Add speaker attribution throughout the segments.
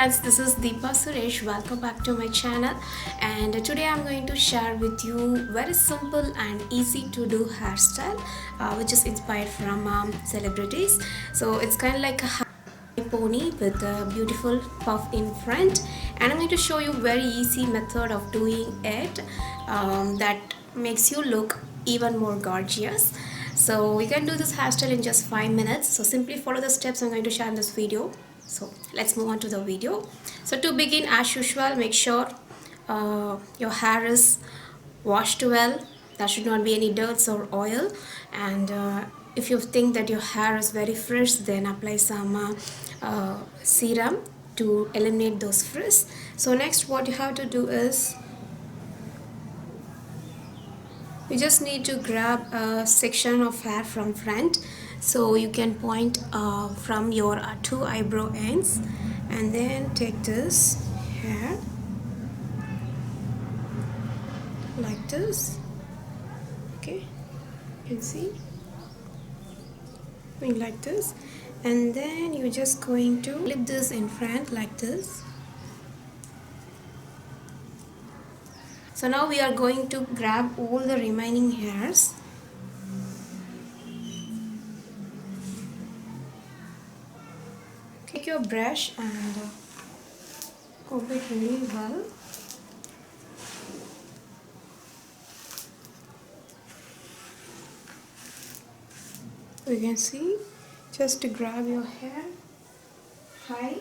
Speaker 1: friends, this is Deepa Suresh. Welcome back to my channel, and today I'm going to share with you very simple and easy to do hairstyle which is inspired from celebrities. So it's kind of like a high pony with a beautiful puff in front, and I'm going to show you very easy method of doing it that makes you look even more gorgeous. So we can do this hairstyle in just 5 minutes. So simply follow the steps I'm going to share in this video. So let's move on to the video. So to begin, as usual, make sure your hair is washed well. There should not be any dirt or oil. And if you think that your hair is very fresh, then apply some serum to eliminate those frizz. So next what you have to do is you just need to grab a section of hair from front, so you can point from your two eyebrow ends, and then take this hair like this. Okay, you can see like this, and then you're just going to clip this in front like this. So now we are going to grab all the remaining hairs. Take your brush and comb it really well. You can see, just to grab your hair high.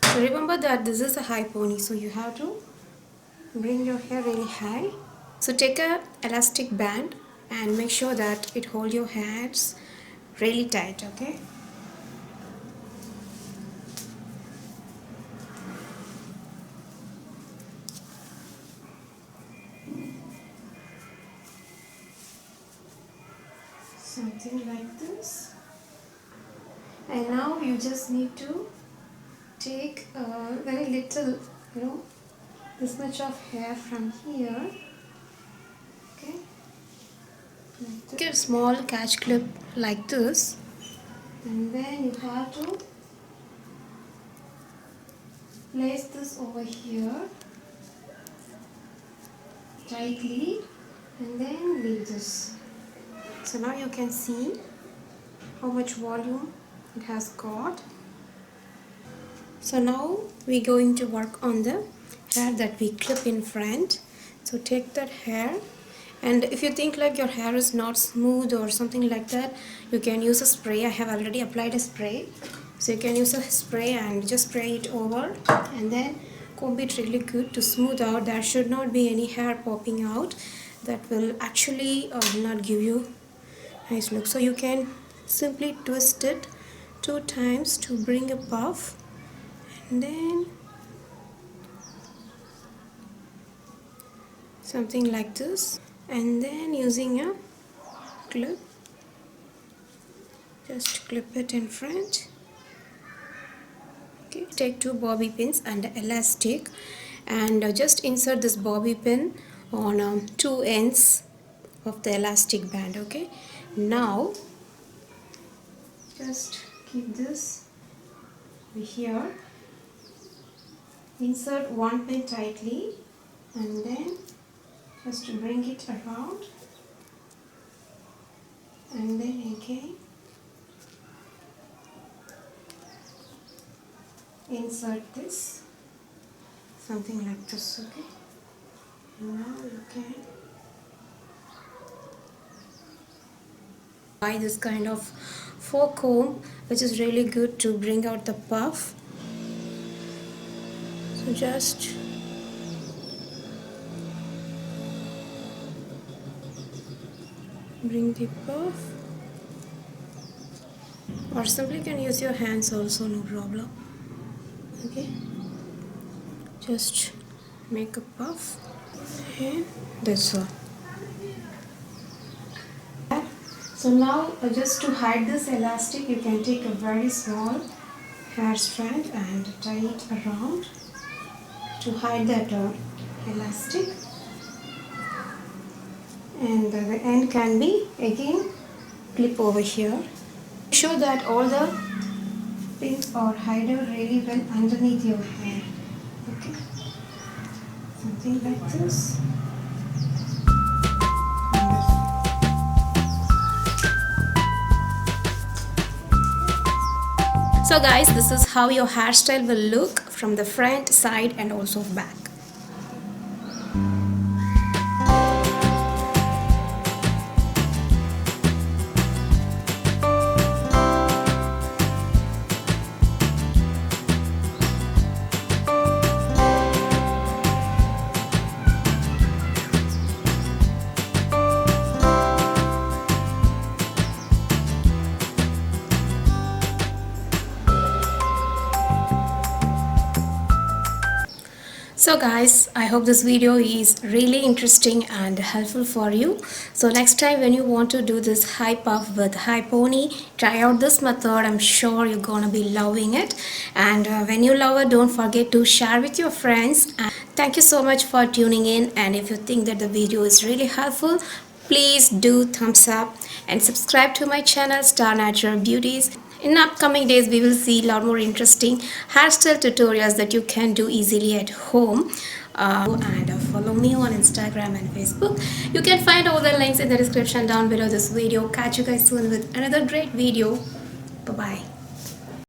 Speaker 1: So remember that this is a high pony, so you have to bring your hair really high. So take a elastic band and make sure that it holds your hands really tight, okay? Something like this. And now you just need to take very little, this much of hair from here. Okay, take a small catch clip like this, and then you have to place this over here tightly, and then leave this. So now you can see how much volume it has got. So now we're going to work on the hair that we clip in front. So take that hair, and if you think like your hair is not smooth or something like that, you can use a spray. I have already applied a spray, so you can use a spray and just spray it over, and then comb it really good to smooth out. There should not be any hair popping out. That will actually not give you nice look. So you can simply twist it 2 times to bring a puff, and then something like this, and then using a clip, just clip it in front. Okay, take 2 bobby pins and an elastic, and just insert this bobby pin on 2 ends of the elastic band. Okay, now just keep this here, insert 1 pin tightly, and then just bring it around, and then again insert this, something like this. Okay, now you can buy this kind of fork comb, which is really good to bring out the puff. So just bring the puff, or simply you can use your hands also, no problem. Okay, just make a puff, and that's all. So now just to hide this elastic, you can take a very small hair strand and tie it around to hide that elastic, and the end can be again clip over here. Show that all the pins or hide it really well underneath your hair. Okay, something like this. So guys, this is how your hairstyle will look from the front, side and also back. So guys, I hope this video is really interesting and helpful for you. So next time when you want to do this high puff with high pony, try out this method. I'm sure you're gonna be loving it. And when you love it, don't forget to share with your friends. And thank you so much for tuning in. And if you think that the video is really helpful, please do thumbs up and subscribe to my channel Star Natural Beauties. In upcoming days, we will see a lot more interesting hairstyle tutorials that you can do easily at home. And follow me on Instagram and Facebook. You can find all the links in the description down below this video. Catch you guys soon with another great video. Bye-bye.